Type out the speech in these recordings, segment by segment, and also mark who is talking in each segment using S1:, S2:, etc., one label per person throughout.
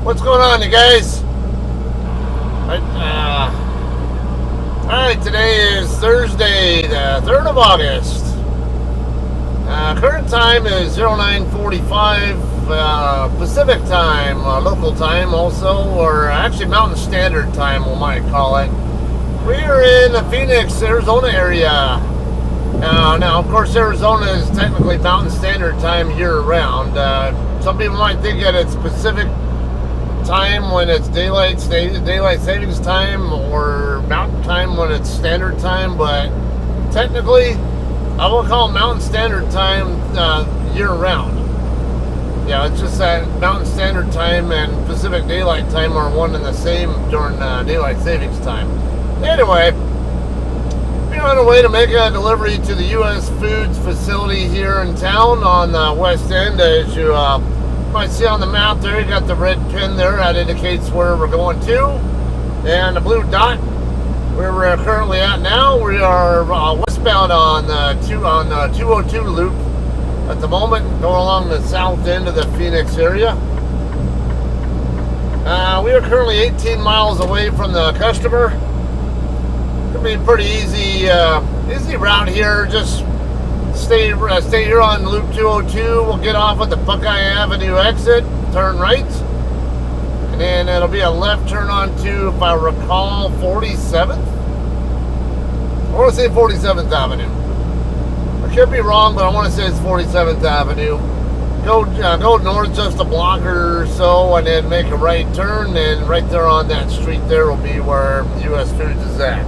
S1: What's going on, you guys? Alright, today is Thursday, the 3rd of August. Current time is 09:45 Pacific time, local time also, or actually Mountain Standard Time, we might call it. We are in the Phoenix, Arizona area. Now, of course, Arizona is technically Mountain Standard Time year-round. Some people might think that it's Pacific time when it's daylight savings time, or Mountain Time when it's Standard Time, but technically, I will call Mountain Standard Time year-round. Yeah, it's just that Mountain Standard Time and Pacific Daylight Time are one and the same during daylight savings time. Anyway, we're on our way to make a delivery to the U.S. Foods facility here in town on the west end. As you might see on the map there, you got the red pin there that indicates where we're going to, and the blue dot where we're currently at now. We are westbound on the 202 loop at the moment, going along the south end of the Phoenix area. We are currently 18 miles away from the customer. It'll be a pretty easy route here. Just stay here on Loop 202. We'll get off at the Buckeye Avenue exit, turn right, and then it'll be a left turn onto, if I recall, 47th. I want to say 47th Avenue. I could be wrong, but I want to say it's 47th Avenue. Go north just a block or so, and then make a right turn, and right there on that street there will be where U.S. Foods is at.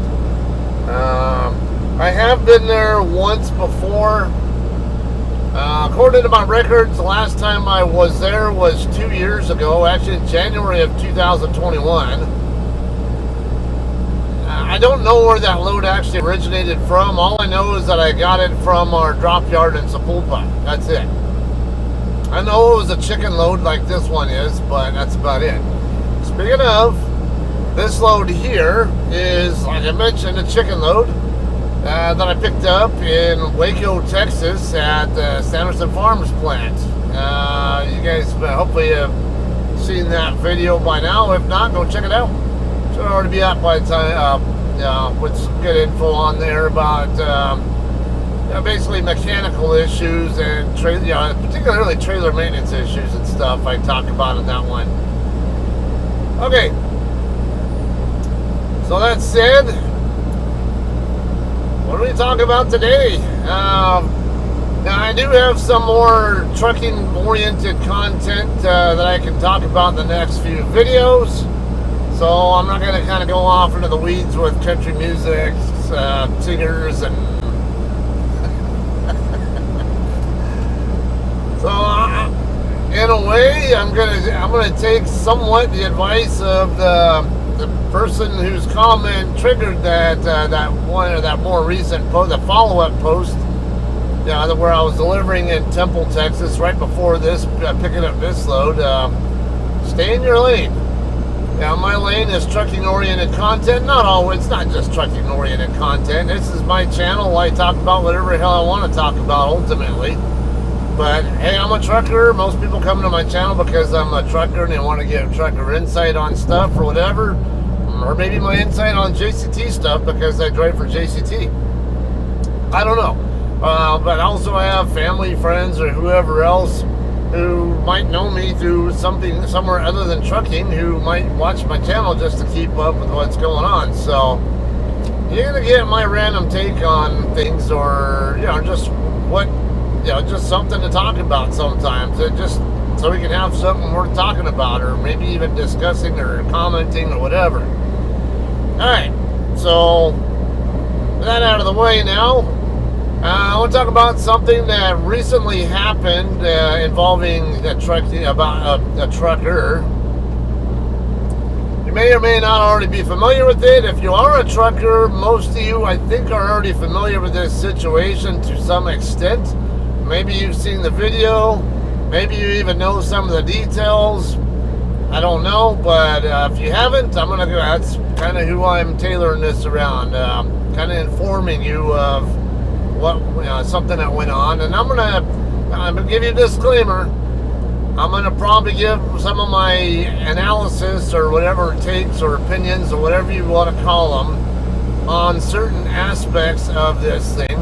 S1: I have been there once before. According to my records, the last time I was there was 2 years ago, actually in January of 2021. I don't know where that load actually originated from. All I know is that I got it from our drop yard in Sapulpa. That's it. I know it was a chicken load like this one is, but that's about it. Speaking of, this load here is, like I mentioned, a chicken load that I picked up in Waco, Texas at the Sanderson Farms plant. You guys hopefully have seen that video by now. If not, go check it out. Should already be out by the time, with some good info on there about basically mechanical issues and particularly trailer maintenance issues and stuff I talked about in that one. Okay. So that said, what are we talking about today? Now, I do have some more trucking-oriented content that I can talk about in the next few videos. So I'm not going to kind of go off into the weeds with country music, singers, and so in a way, I'm gonna take somewhat the advice of the person whose comment triggered that more recent post, the follow-up post, where I was delivering in Temple, Texas, right before this, picking up this load. Stay in your lane. Now, my lane is trucking-oriented content. Not always. It's not just trucking-oriented content. This is my channel. I talk about whatever the hell I want to talk about, ultimately. But, hey, I'm a trucker. Most people come to my channel because I'm a trucker and they want to get trucker insight on stuff or whatever. Or maybe my insight on JCT stuff because I drive for JCT. I don't know. But also I have family, friends, or whoever else who might know me through somewhere other than trucking, who might watch my channel just to keep up with what's going on. So you're gonna get my random take on things, or just something to talk about sometimes. Just so we can have something worth talking about, or maybe even discussing or commenting or whatever. Alright, so with that out of the way now, I want to talk about something that recently happened involving a trucker. You may or may not already be familiar with it. If you are a trucker, most of you, I think, are already familiar with this situation to some extent. Maybe you've seen the video. Maybe you even know some of the details. I don't know, but if you haven't, that's kind of who I'm tailoring this around. Kind of informing you of something that went on, and I'm gonna give you a disclaimer. I'm going to probably give some of my analysis or whatever it takes, or opinions, or whatever you want to call them, on certain aspects of this thing.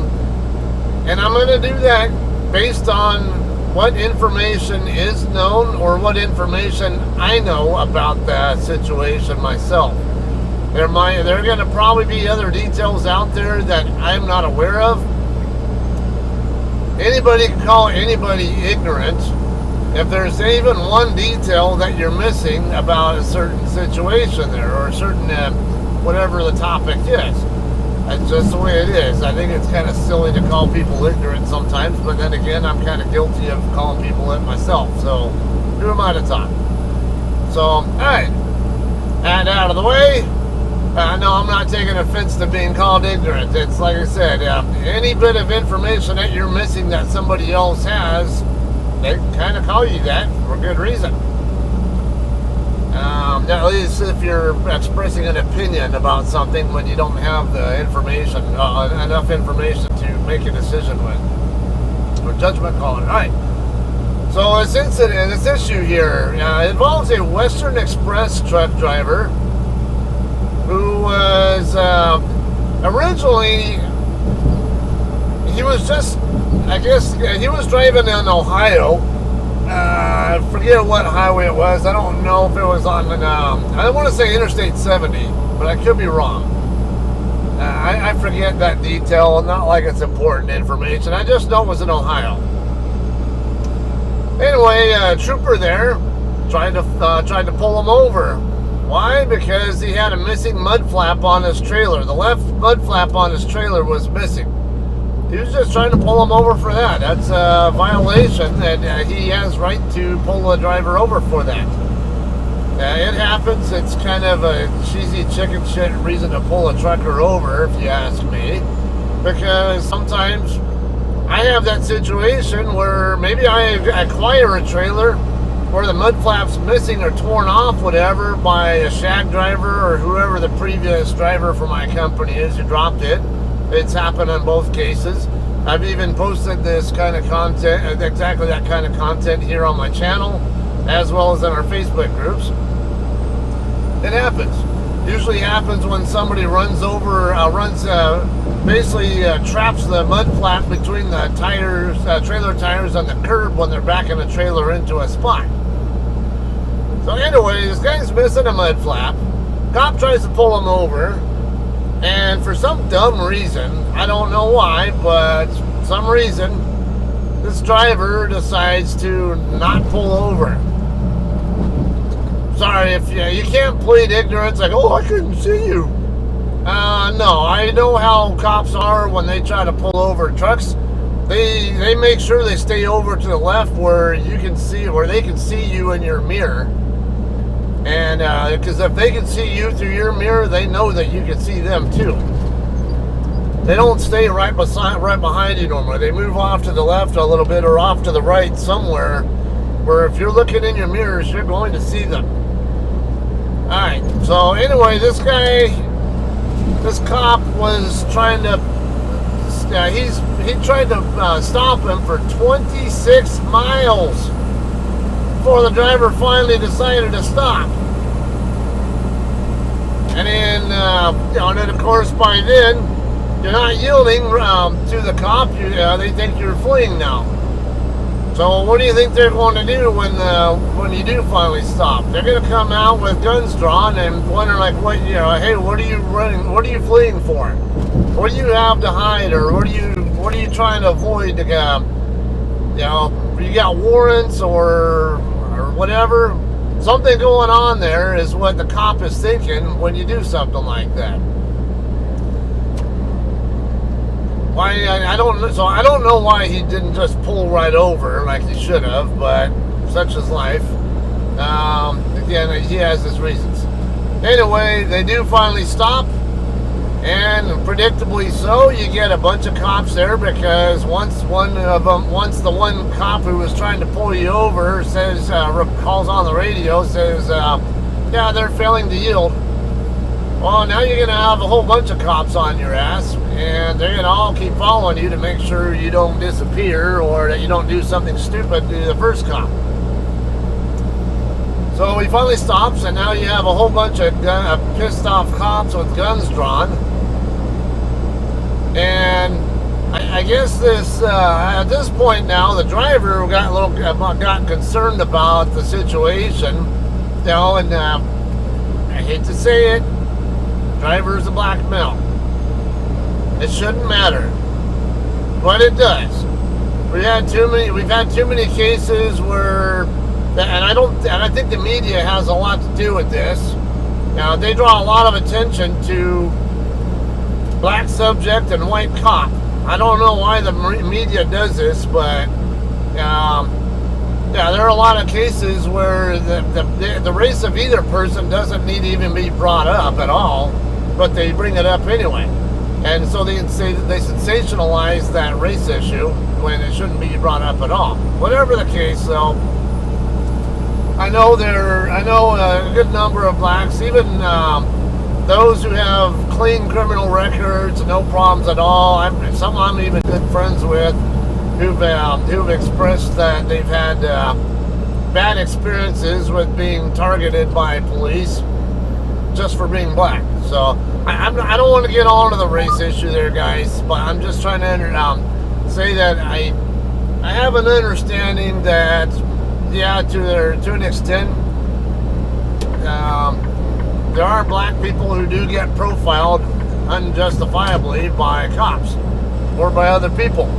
S1: And I'm going to do that based on what information is known, or what information I know about that situation myself. There are going to probably be other details out there that I'm not aware of. Anybody can call anybody ignorant if there's even one detail that you're missing about a certain situation there, or a certain whatever the topic is. That's just the way it is. I think it's kind of silly to call people ignorant sometimes, but then again, I'm kind of guilty of calling people it myself. So, who am I to talk? So, alright. And out of the way. No, I'm not taking offense to being called ignorant. It's like I said, any bit of information that you're missing that somebody else has, they kind of call you that for good reason. At least if you're expressing an opinion about something when you don't have the information, enough information to make a decision with, or judgment call. All right. So this issue here involves a Western Express truck driver who was originally, he was just, I guess, he was driving in Ohio. I forget what highway it was. I don't know if it was on, I don't want to say Interstate 70, but I could be wrong. I forget that detail, not like it's important information. I just know it was in Ohio. Anyway, a trooper there tried to pull him over. Why? Because he had a missing mud flap on his trailer. The left mud flap on his trailer was missing. He was just trying to pull him over for that. That's a violation, and he has right to pull the driver over for that. It happens. It's kind of a cheesy chicken shit reason to pull a trucker over, if you ask me. Because sometimes I have that situation where maybe I acquire a trailer where the mud flap's missing or torn off, whatever, by a shag driver or whoever the previous driver for my company is who dropped it. It's happened in both cases. I've even posted this kind of content, exactly that kind of content here on my channel, as well as in our Facebook groups. It happens. Usually happens when somebody runs over, basically traps the mud flap between the tires, trailer tires on the curb when they're backing the trailer into a spot. So anyway, this guy's missing a mud flap. Cop tries to pull him over. And for some dumb reason, I don't know why, but some reason, this driver decides to not pull over. Sorry, if you can't plead ignorance, like, oh, I couldn't see you. No, I know how cops are when they try to pull over trucks. They make sure they stay over to the left where you can see, where they can see you in your mirror. And because if they can see you through your mirror, they know that you can see them too. They don't stay right behind you normally. They move off to the left a little bit or off to the right somewhere, where if you're looking in your mirrors, you're going to see them. All right. So anyway, this cop was trying to. He tried to stop him for 26 miles. Before the driver finally decided to stop. And then, and then of course by then, you're not yielding to the cop. They think you're fleeing now. So what do you think they're going to do when you do finally stop? They're going to come out with guns drawn and wonder like, hey, what are you running? What are you fleeing for? What do you have to hide, or what are you trying to avoid? You got warrants or whatever. Something going on there is what the cop is thinking when you do something like that. Why? I don't know why he didn't just pull right over like he should have, but such is life. Again, he has his reasons. Anyway, they do finally stop. And predictably so, you get a bunch of cops there, because once the one cop who was trying to pull you over says, calls on the radio, says, yeah, they're failing to yield. Well, now you're going to have a whole bunch of cops on your ass, and they're going to all keep following you to make sure you don't disappear or that you don't do something stupid to the first cop. So he finally stops, and now you have a whole bunch of pissed off cops with guns drawn. And I guess this at this point now, the driver got concerned about the situation, and I hate to say it, driver's a black male. It shouldn't matter, but it does. We've had too many cases where, and I think the media has a lot to do with this. Now they draw a lot of attention to black subject and white cop. I don't know why the media does this, but yeah, there are a lot of cases where the race of either person doesn't need to even be brought up at all, but they bring it up anyway. And so they sensationalize that race issue when it shouldn't be brought up at all. Whatever the case, though, I know a good number of blacks, even those who have clean criminal records, no problems at all. Some I'm even good friends with who've expressed that they've had bad experiences with being targeted by police just for being black. So I don't want to get on to the race issue there, guys, but I'm just trying to say that I have an understanding that, yeah, to an extent, there are black people who do get profiled unjustifiably by cops or by other people.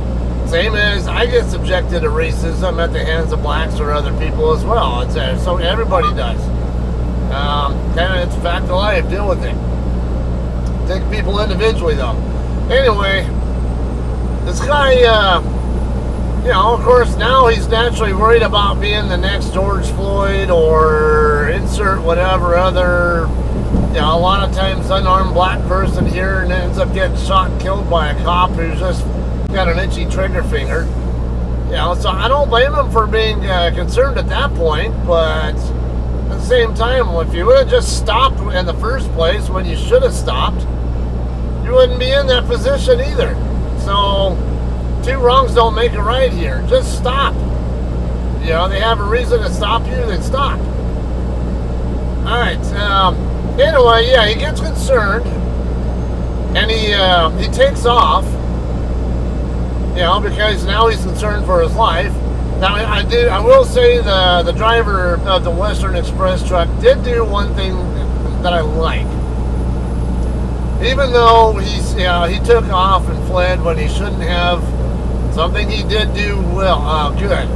S1: Same as I get subjected to racism at the hands of blacks or other people as well. So everybody does. It's a fact of life. Deal with it. Take people individually, though. Anyway, this guy, of course, now he's naturally worried about being the next George Floyd or insert whatever other, a lot of times unarmed black person here and ends up getting shot and killed by a cop who's just got an itchy trigger finger. So I don't blame him for being concerned at that point, but at the same time, if you would have just stopped in the first place when you should have stopped, you wouldn't be in that position either. So two wrongs don't make a right here. Just stop. They have a reason to stop you, then stop. Alright, anyway, yeah, he gets concerned and he takes off, because now he's concerned for his life. Now, I will say the driver of the Western Express truck did do one thing that I like. Even though he took off and fled when he shouldn't have, something he did do good.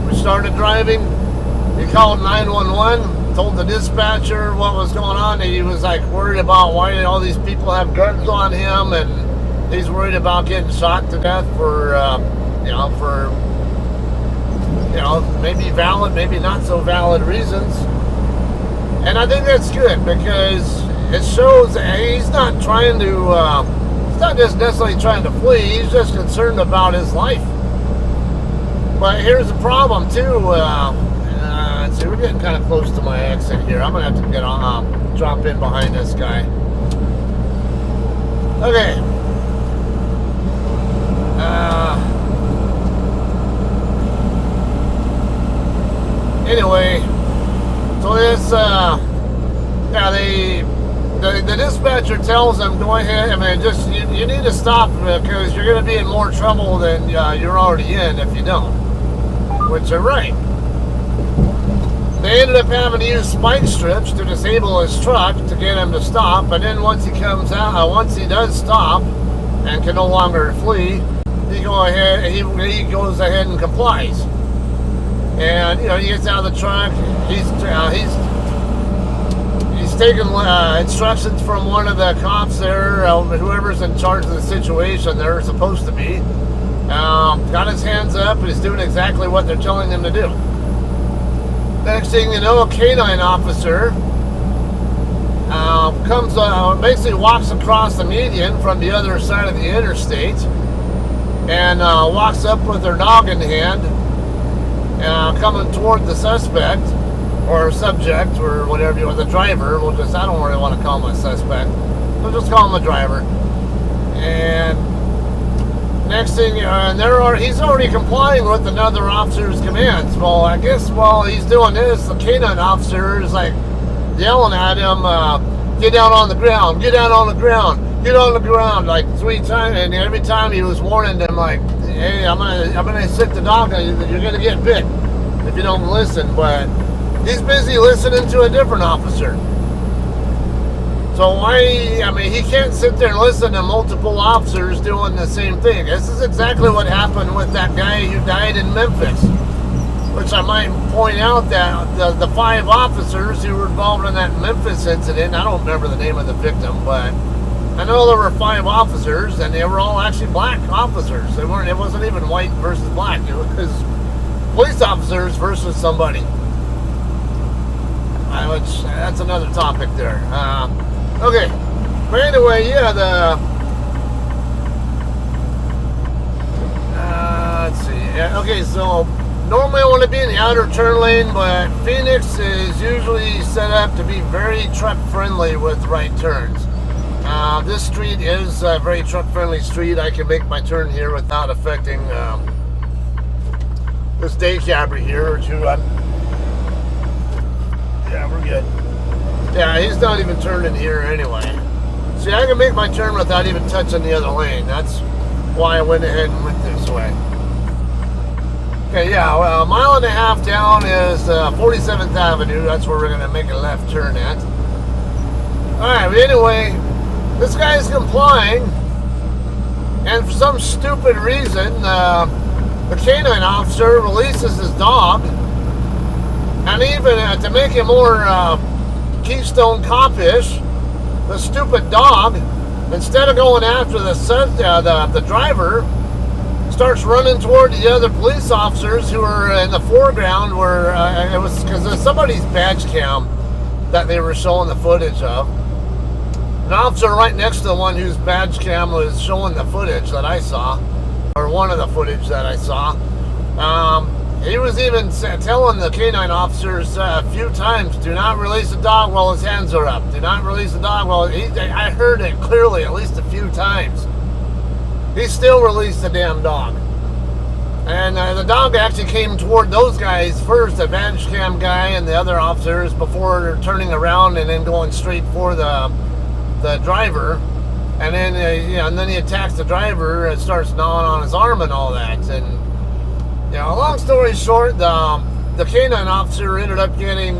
S1: We started driving. He called 911, told the dispatcher what was going on. He was worried about why all these people have guns on him, and he's worried about getting shot to death for maybe valid, maybe not so valid reasons. And I think that's good because it shows that he's not trying to, he's not just necessarily trying to flee, he's just concerned about his life. But here's the problem too, let's see, we're getting kind of close to my exit here. I'm going to have to drop in behind this guy. Okay. Anyway, so this, the dispatcher tells them, go ahead, you need to stop because you're going to be in more trouble than you're already in if you don't. Which are right. They ended up having to use spike strips to disable his truck to get him to stop, and then once he does stop and can no longer flee, he goes ahead and complies. And he gets out of the truck. He's taking instructions from one of the cops there, whoever's in charge of the situation. They're supposed to be. Got his hands up and he's doing exactly what they're telling him to do. Next thing you know, a canine officer basically walks across the median from the other side of the interstate and walks up with their dog in hand, coming toward the suspect or subject or whatever you want, the driver. I don't really want to call him a suspect. We'll just call him a driver. And Next thing, he's already complying with another officer's commands. Well, I guess while he's doing this, the canine officer is like yelling at him, "Get down on the ground! Get down on the ground! Get on the ground!" Like 3 times, and every time he was warning them, like, "Hey, I'm gonna sit the dog. You're gonna get bit if you don't listen." But he's busy listening to a different officer. So he can't sit there and listen to multiple officers doing the same thing. This is exactly what happened with that guy who died in Memphis. Which I might point out that the 5 officers who were involved in that Memphis incident, I don't remember the name of the victim, but I know there were 5 officers, and they were all actually black officers. It wasn't even white versus black. It was police officers versus somebody. Which, that's another topic there. Okay, but anyway, yeah, let's see. Yeah, okay, so normally I want to be in the outer turn lane, but Phoenix is usually set up to be very truck friendly with right turns. This street is a very truck friendly street. I can make my turn here without affecting this day cabber here, yeah, we're good. Yeah, he's not even turning here anyway. See, I can make my turn without even touching the other lane. That's why I went ahead and went this way. Okay, yeah, well, a mile and a half down is 47th Avenue. That's where we're going to make a left turn at. Alright, but anyway, this guy is complying. And for some stupid reason, the canine officer releases his dog. And even to make it more Keystone Cop-ish, the stupid dog, instead of going after the driver, starts running toward the other police officers who were in the foreground, where it was because of somebody's badge cam that they were showing the footage of. An officer right next to the one whose badge cam was showing the footage that I saw, or one of the footage that I saw. He was even telling the canine officers a few times, "Do not release the dog while his hands are up. Do not release the dog while..." I heard it clearly at least a few times. He still released the damn dog. And the dog actually came toward those guys first, the badge cam guy and the other officers, before turning around and then going straight for the driver. And then, and then he attacks the driver and starts gnawing on his arm and all that. And, long story short, the canine officer ended up getting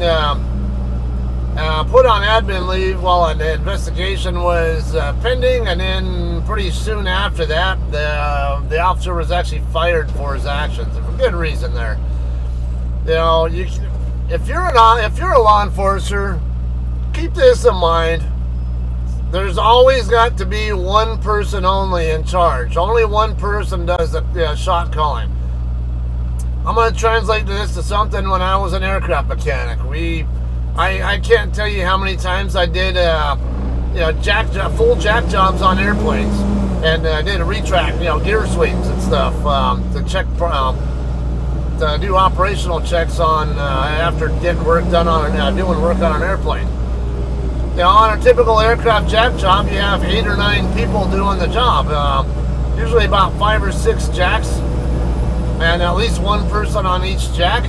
S1: put on admin leave while an investigation was pending, and then pretty soon after that, the officer was actually fired for his actions, and for good reason there. If you're a law enforcer, keep this in mind. There's always got to be one person only in charge. Only one person does the shot calling. I'm going to translate this to something when I was an aircraft mechanic. I can't tell you how many times I did full jack jobs on airplanes, and I did a retract, gear sweeps and stuff to check, to do operational checks on after getting work done on doing work on an airplane. On a typical aircraft jack job, you have 8 or 9 people doing the job. Usually about 5 or 6 jacks, and at least one person on each jack.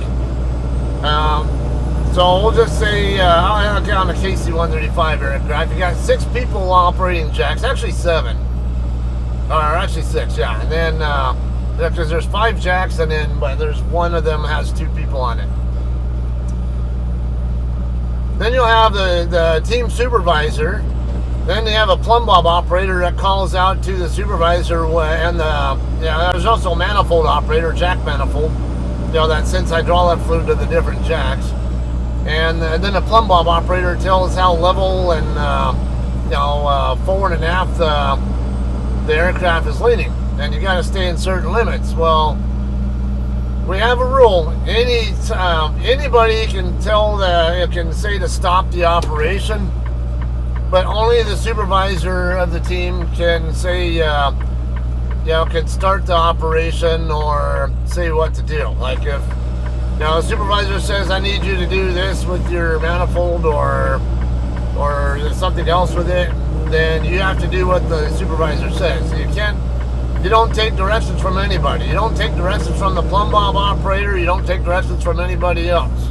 S1: So we'll just say, on the KC-135 aircraft, you got 6 people operating jacks, actually 7. Or actually 6, yeah. And then, because there's 5 jacks, and then but there's one of them has 2 people on it. Then you'll have the team supervisor. Then you have a plumb bob operator that calls out to the supervisor, and there's also a manifold operator, jack manifold, that sends hydraulic fluid to the different jacks. And then the plumb bob operator tells how level and forward and aft the aircraft is leaning, and you got to stay in certain limits. Well, we have a rule. Anybody can can say to stop the operation, but only the supervisor of the team can say, can start the operation or say what to do. Like if the supervisor says, "I need you to do this with your manifold or something else with it," then you have to do what the supervisor says. You You don't take directions from anybody. You don't take directions from the plumb bob operator. You don't take directions from anybody else.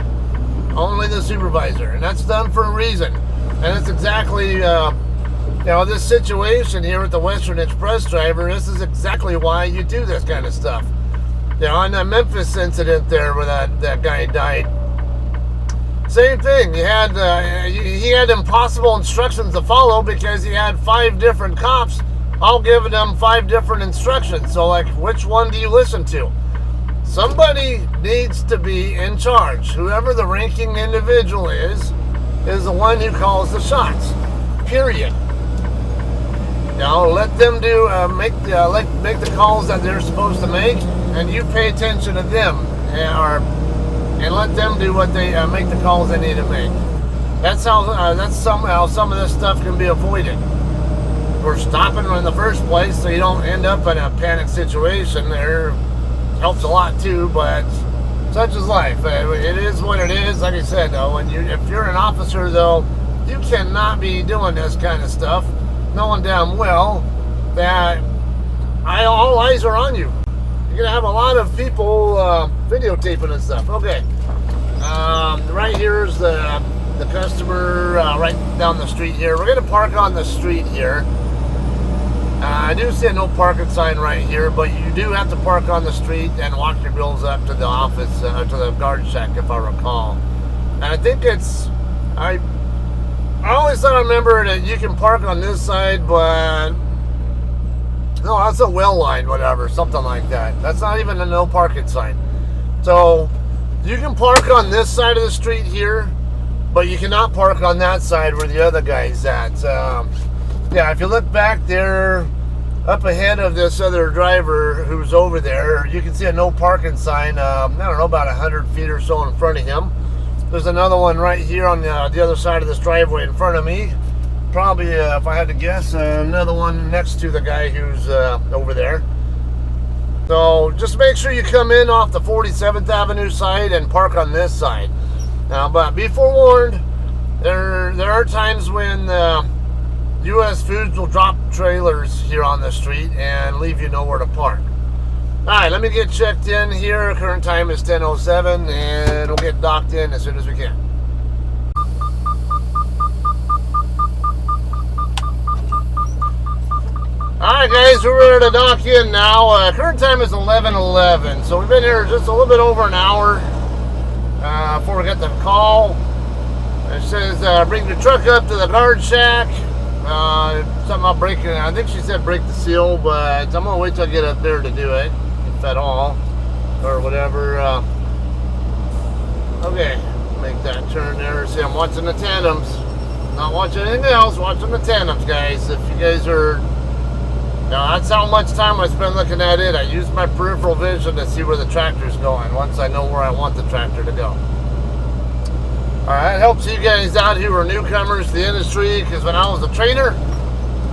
S1: Only the supervisor. And that's done for a reason. And it's exactly, this situation here with the Western Express driver, this is exactly why you do this kind of stuff. On that Memphis incident there where that guy died, same thing. He had impossible instructions to follow because he had 5 different cops all giving them 5 different instructions. So, like, which one do you listen to? Somebody needs to be in charge. Whoever the ranking individual is the one who calls the shots. Period. Let them make the calls that they're supposed to make, and you pay attention to them, and let them do what they make the calls they need to make. That's somehow some of this stuff can be avoided. We're stopping in the first place so you don't end up in a panic situation. There helps a lot too, but such is life. It is what it is. Like I said, though, if you're an officer, though, you cannot be doing this kind of stuff, knowing damn well that all eyes are on you. You're gonna have a lot of people videotaping and stuff. Okay, right here's the customer right down the street here. We're gonna park on the street here. I do see a no parking sign right here, but you do have to park on the street and walk your bills up to the office, to the guard shack, if I recall. And I think I always thought I remember that you can park on this side, but no, that's a well line, whatever, something like that. That's not even a no parking sign. So you can park on this side of the street here, but you cannot park on that side where the other guy's at. If you look back there, up ahead of this other driver who's over there, you can see a no parking sign, I don't know, about 100 feet or so in front of him. There's another one right here on the other side of this driveway in front of me. Probably, if I had to guess, another one next to the guy who's over there. So just make sure you come in off the 47th Avenue side and park on this side. But be forewarned, there are times when U.S. Foods will drop trailers here on the street and leave you nowhere to park. Alright, let me get checked in here. Current time is 10:07, and we'll get docked in as soon as we can. Alright guys, we're ready to dock in now. Current time is 11:11, so we've been here just a little bit over an hour before we get the call. It says bring your truck up to the guard shack. Something about breaking, I think she said break the seal, but I'm gonna wait till I get up there to do it, if at all, or whatever. Okay, make that turn there. See, I'm watching the tandems, not watching anything else, watching the tandems, guys. If you guys are, that's how much time I spend looking at it. I use my peripheral vision to see where the tractor's going once I know where I want the tractor to go. Alright, it helps you guys out who are newcomers to the industry, because when I was a trainer,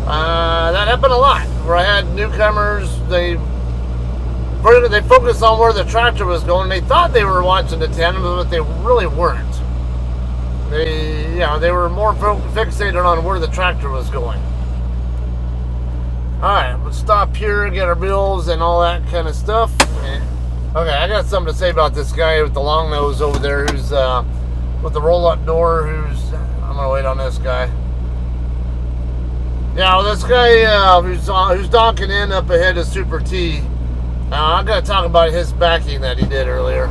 S1: that happened a lot, where I had newcomers, they focused on where the tractor was going. They thought they were watching the tandem, but they really weren't. They were more fixated on where the tractor was going. Alright, let's stop here, get our bills and all that kind of stuff. Okay, I got something to say about this guy with the long nose over there who's with the roll-up door, I'm gonna wait on this guy. Yeah, well, this guy who's docking in up ahead of Super T. I gotta talk about his backing that he did earlier.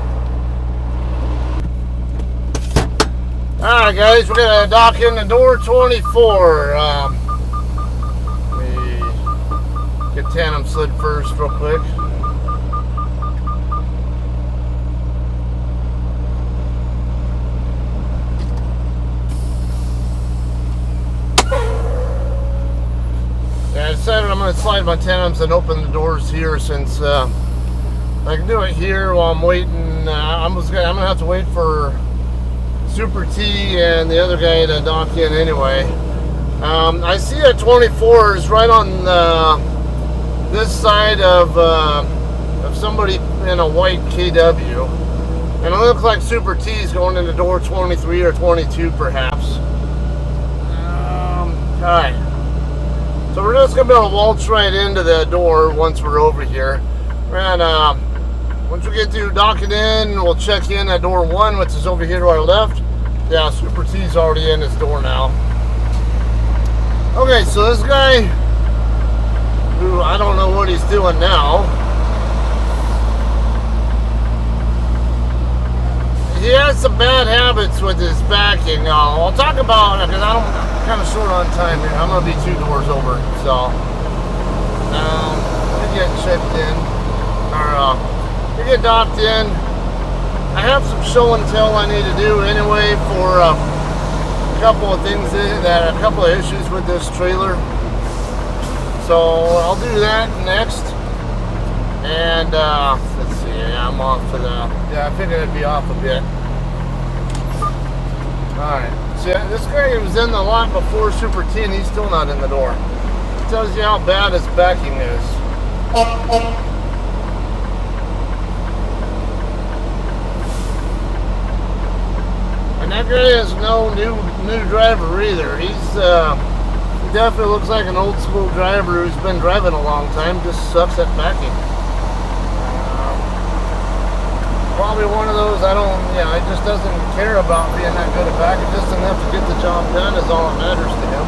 S1: Alright guys, we're gonna dock in the door 24. Let me get tandem slid first real quick. I decided I'm going to slide my tandems and open the doors here, since I can do it here while I'm waiting. I'm going to have to wait for Super T and the other guy to dock in anyway. I see a 24 is right on this side of somebody in a white KW, and it looks like Super T is going into door 23 or 22 perhaps. Alright. So we're just gonna be able to waltz right into the door once we're over here. And once we get to docking in, we'll check in at door 1, which is over here to our left. Yeah, Super T's already in his door now. Okay, so this guy, who I don't know what he's doing now, he has some bad habits with his backing. I'll talk about it because I'm kind of short on time here. I'm going to be 2 doors over, so we get checked in, or we get docked in. I have some show and tell I need to do anyway for a couple of things a couple of issues with this trailer. So I'll do that next. And let's see, I'm off to the, I figured it'd be off a bit. Alright, see, this guy was in the lot before Super T and he's still not in the door. It tells you how bad his backing is. And that guy is no new driver either. He definitely looks like an old school driver who's been driving a long time, just sucks at backing. Probably one of those, he just doesn't care about being that good at backing, just enough to get the job done is all that matters to him.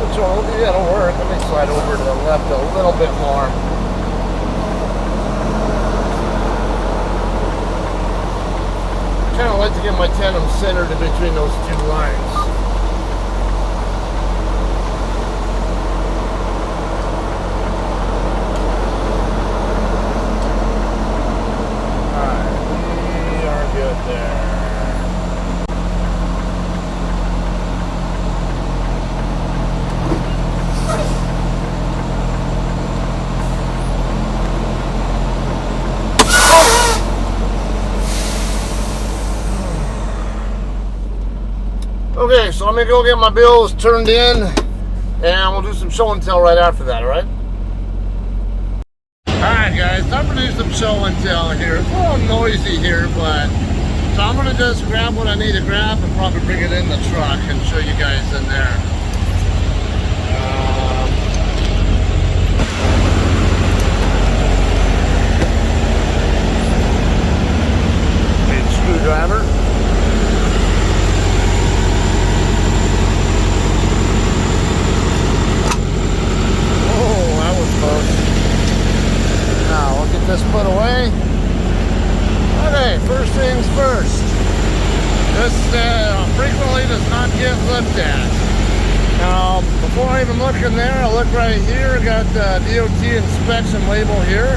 S1: Which it'll work. Let me slide over to the left a little bit more. I kind of like to get my tandem centered in between those 2 lines. Okay, so let me go get my bills turned in, and we'll do some show and tell right after that, alright? Alright guys, time to do some show and tell here. It's a little noisy here, but so I'm going to just grab what I need to grab and probably bring it in the truck and show you guys in there. Screwdriver. This put away. Okay, first things first. This frequently does not get looked at. Now, before I even look in there, I look right here. I got the DOT inspection label here.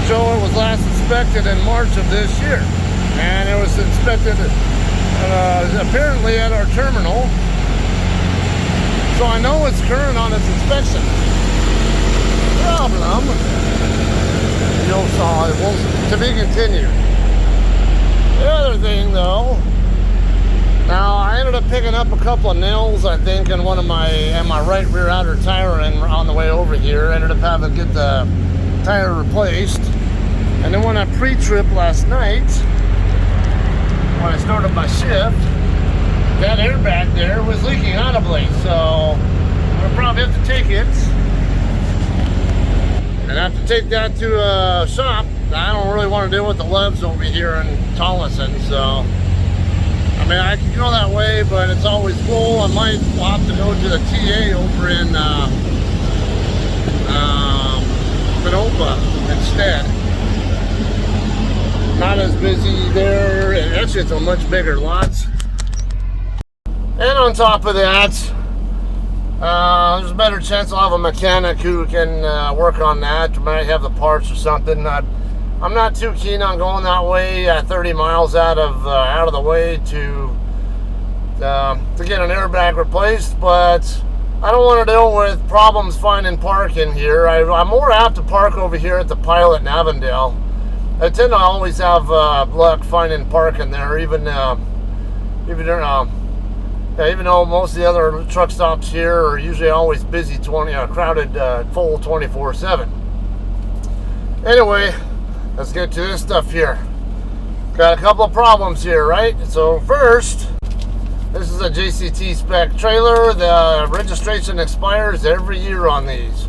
S1: So it was last inspected in March of this year. And it was inspected apparently at our terminal. So I know it's current on its inspection. Problem. You'll saw it will to be continued. The other thing though, now I ended up picking up a couple of nails I think in my right rear outer tire and on the way over here. I ended up having to get the tire replaced. And then when I pre-tripped last night, when I started my shift, that airbag there was leaking audibly, so I'll probably have to take it. And I have to take that to a shop. I don't really want to deal with the Loves over here in Tolleson, so I mean I can go that way, but it's always full. I might have to go to the TA over in Panopa instead. Not as busy there, and actually it's a much bigger lot. And on top of that, there's a better chance I'll have a mechanic who can work on that. I might have the parts or something. I'm not too keen on going that way, 30 miles out of the way to get an airbag replaced. But I don't want to deal with problems finding parking here. I'm more apt to park over here at the Pilot in Avondale. I tend to always have luck finding parking there, even though most of the other truck stops here are usually always busy, crowded, full 24/7. Anyway, let's get to this stuff here. Got a couple of problems here, right? So first, This is a JCT spec trailer. The registration expires every year on these.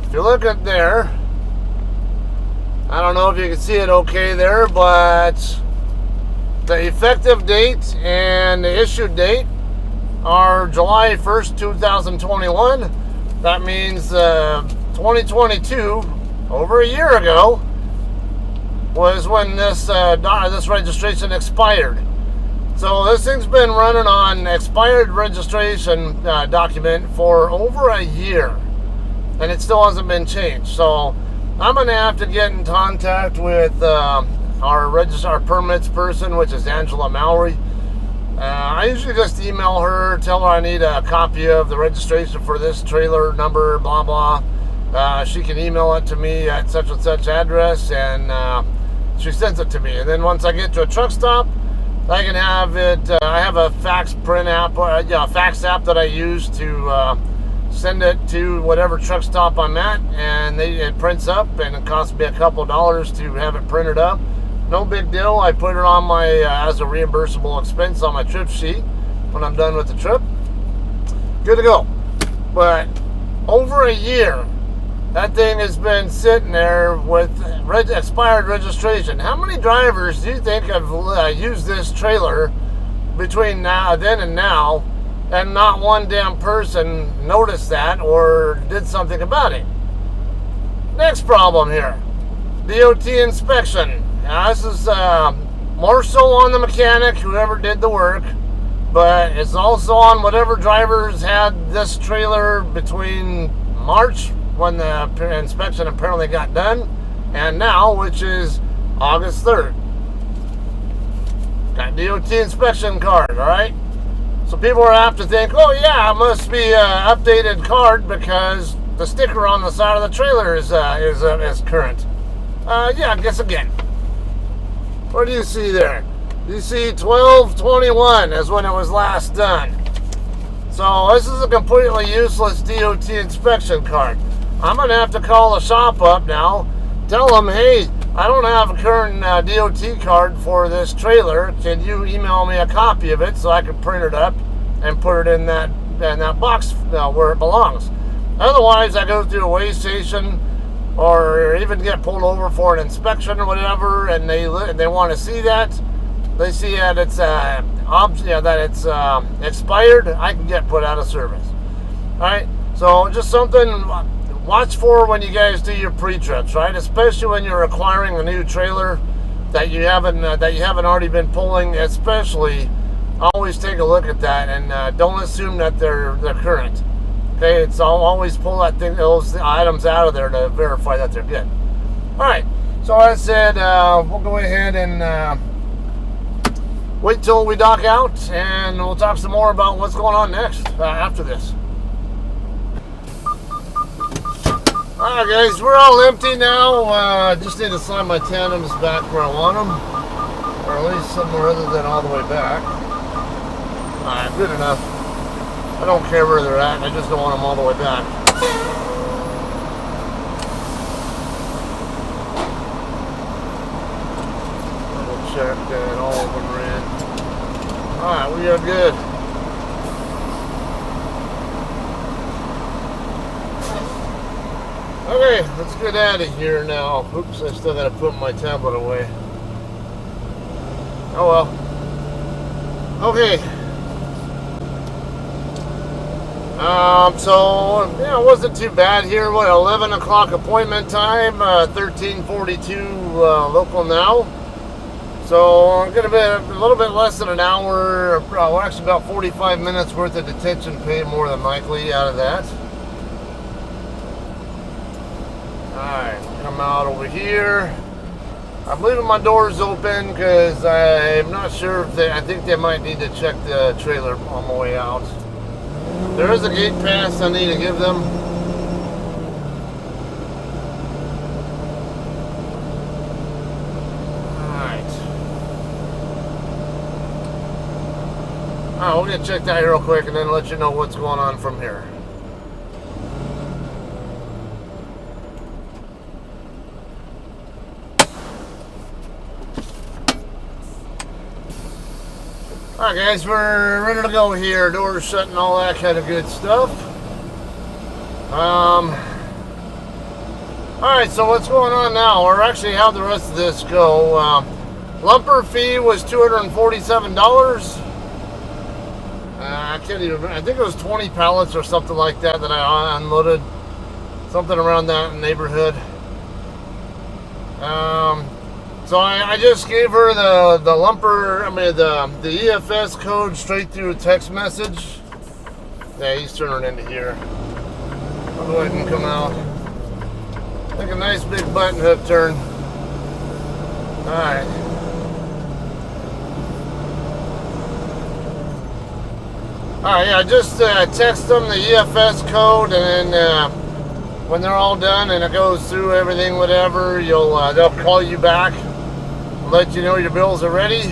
S1: If you look at there, I don't know if you can see it okay there, but the effective date and the issue date are July 1st, 2021. That means 2022, over a year ago, was when this registration expired. So this thing's been running on expired registration document for over a year, and it still hasn't been changed. So I'm going to have to get in contact with our permits person, which is Angela Mowry. I usually just email her, tell her I need a copy of the registration for this trailer number, blah blah. She can email it to me at such and such address, and she sends it to me. And then once I get to a truck stop, I can have it. I have a fax print app, fax app that I use to send it to whatever truck stop I'm at, and it prints up, and it costs me a couple dollars to have it printed up. No big deal. I put it on my as a reimbursable expense on my trip sheet when I'm done with the trip. Good to go. But over a year, that thing has been sitting there with expired registration. How many drivers do you think have used this trailer between then and now, and not one damn person noticed that or did something about it? Next problem here, DOT inspection. Now, this is more so on the mechanic, whoever did the work, but it's also on whatever drivers had this trailer between March, when the inspection apparently got done, and now, which is August 3rd. Got DOT inspection card, alright? So people are apt to think, oh yeah, it must be an updated card because the sticker on the side of the trailer is current. Yeah, guess again. What do you see there? You see 12/21 is when it was last done. So this is a completely useless DOT inspection card. I'm going to have to call the shop up now, tell them, hey, I don't have a current DOT card for this trailer. Can you email me a copy of it so I can print it up and put it in that box where it belongs? Otherwise, I go through a weigh station or even get pulled over for an inspection or whatever, and they want to see that. They see that it's expired. I can get put out of service. All right. So just something watch for when you guys do your pre-trips, right? Especially when you're acquiring a new trailer that you haven't already been pulling. Especially, always take a look at that and don't assume that they're current. Okay, it's always pull those items out of there to verify that they're good. All right. So as I said, we'll go ahead and wait till we dock out, and we'll talk some more about what's going on next after this. Alright guys, we're all empty now. Just need to slide my tandems back where I want them, or at least somewhere other than all the way back. Alright, good enough. I don't care where they're at, I just don't want them all the way back. Double check that all of them are in. Alright, we are good. Okay, let's get out of here now. Oops, I still gotta put my tablet away. Oh well. Okay. So yeah, it wasn't too bad here. What, 11 o'clock appointment time, 13:42 local now. So I'm gonna be a little bit less than an hour. Well, actually about 45 minutes worth of detention pay, more than likely, out of that. Alright, come out over here. I'm leaving my doors open because I'm not sure if I think they might need to check the trailer on the way out. There is a gate pass I need to give them. Alright. Alright, we're going to check that real quick and then let you know what's going on from here. Alright guys, we're ready to go here. Doors shut and all that kind of good stuff. Alright, so what's going on now? Or actually how the rest of this go. Lumper fee was $247. I can't even remember. I think it was 20 pallets or something like that that I unloaded. Something around that neighborhood. So I just gave her the lumper, the EFS code straight through a text message. Yeah, he's turning into here. I'll go ahead and come out. Make a nice big button hook turn. Alright. Alright, yeah, just text them the EFS code, and then when they're all done and it goes through everything, whatever, they'll call you back, let you know your bills are ready.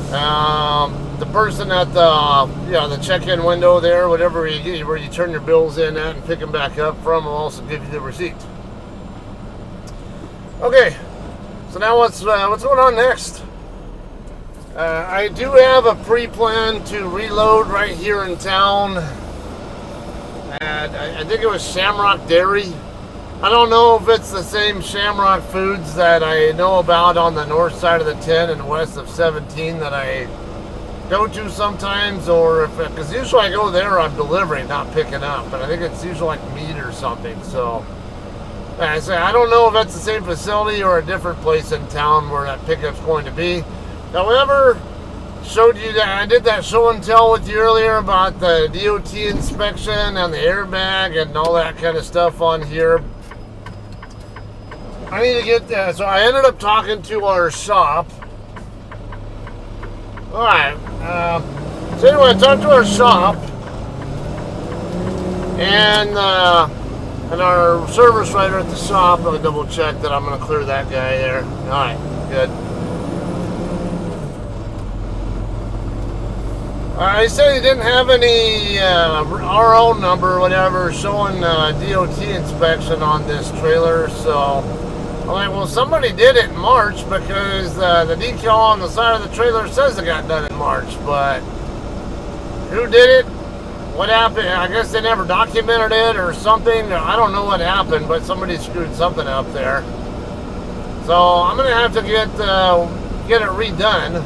S1: The person at the check-in window there, whatever where you turn your bills in at and pick them back up from, will also give you the receipt. Okay, so now what's going on next? I do have a pre-plan to reload right here in town. I think it was Shamrock Dairy. I don't know if it's the same Shamrock Foods that I know about on the north side of the 10 and west of 17 that I go to sometimes, or because usually I go there, I'm delivering, not picking up. But I think it's usually like meat or something. So I say I don't know if that's the same facility or a different place in town where that pickup's going to be. However, showed you that I did that show and tell with you earlier about the DOT inspection and the airbag and all that kind of stuff on here. I need to get that. So I ended up talking to our shop. Alright. So anyway, I talked to our shop. And our service writer at the shop. I'll double check that I'm going to clear that guy there. Alright, good. He said he didn't have any RO number or whatever showing DOT inspection on this trailer, so I'm like, well, somebody did it in March because the decal on the side of the trailer says it got done in March, but who did it? What happened? I guess they never documented it or something. I don't know what happened, but somebody screwed something up there. So I'm going to have to get it redone.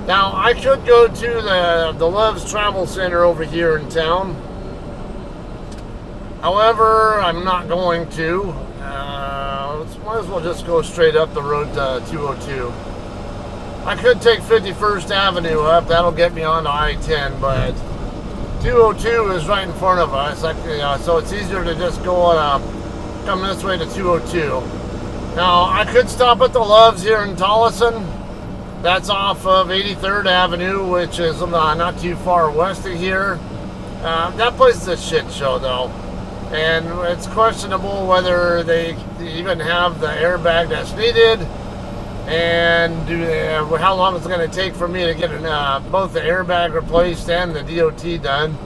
S1: Now, I could go to the Love's Travel Center over here in town. However, I'm not going to. Might as well just go straight up the road to 202. I could take 51st Avenue up. That'll get me onto I-10, but 202 is right in front of us. So it's easier to just go come this way to 202. Now, I could stop at the Love's here in Tolleson. That's off of 83rd Avenue, which is not too far west of here. That place is a shit show, though. And it's questionable whether they even have the airbag that's needed. And how long it's going to take for me to get both the airbag replaced and the DOT done.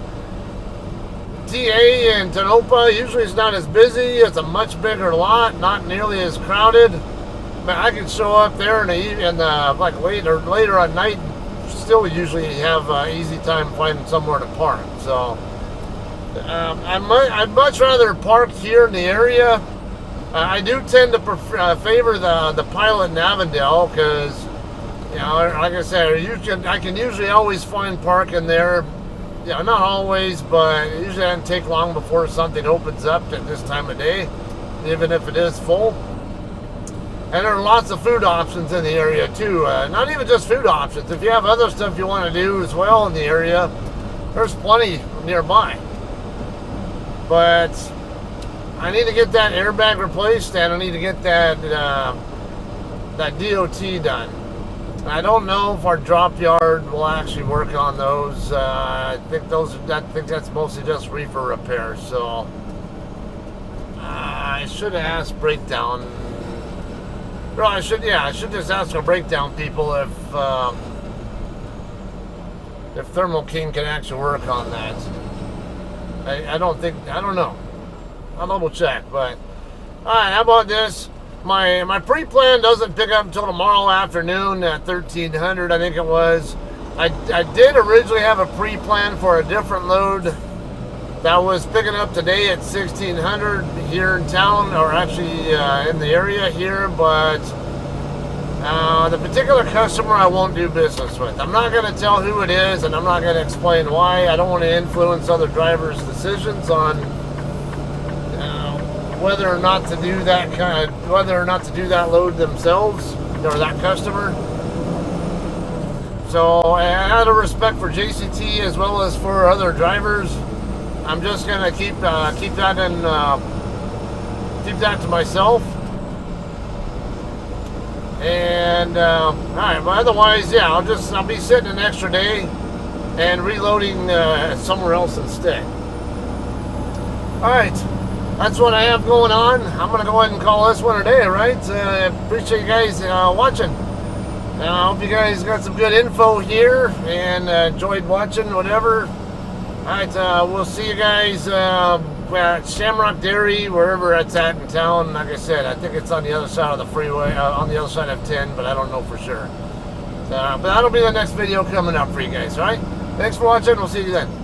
S1: TA in Tonopah usually is not as busy. It's a much bigger lot, not nearly as crowded. But I can show up there like later at night, still usually have easy time finding somewhere to park. So I'd much rather park here in the area. I do tend to favor the Pilot in Avondale because, like I said, I can usually always find parking there. Yeah, not always, but it usually doesn't take long before something opens up at this time of day, even if it is full. And there are lots of food options in the area too. Not even just food options. If you have other stuff you want to do as well in the area, there's plenty nearby. But I need to get that airbag replaced, and I need to get that DOT done. I don't know if our drop yard will actually work on those. I think that's mostly just reefer repairs. So I should have asked breakdown. Well, I should just ask our breakdown people if Thermo King can actually work on that. I don't know. I'll double check, but alright, how about this? My pre-plan doesn't pick up until tomorrow afternoon at 1300, I think it was. I did originally have a pre-plan for a different load that was picking up today at 1600 here in town, or actually in the area here, but the particular customer I won't do business with. I'm not going to tell who it is, and I'm not going to explain why. I don't want to influence other drivers' decisions on whether or not to do that load themselves or that customer. So, out of respect for JCT as well as for other drivers, I'm just gonna keep that to myself. And all right, but otherwise, yeah, I'll be sitting an extra day and reloading somewhere else instead. All right, that's what I have going on. I'm gonna go ahead and call this one a day. Right? Appreciate you guys watching. I hope you guys got some good info here and enjoyed watching, whatever. Alright, we'll see you guys at Shamrock Dairy, wherever it's at in town. Like I said, I think it's on the other side of the freeway, on the other side of 10, but I don't know for sure. But that'll be the next video coming up for you guys, alright? Thanks for watching. We'll see you then.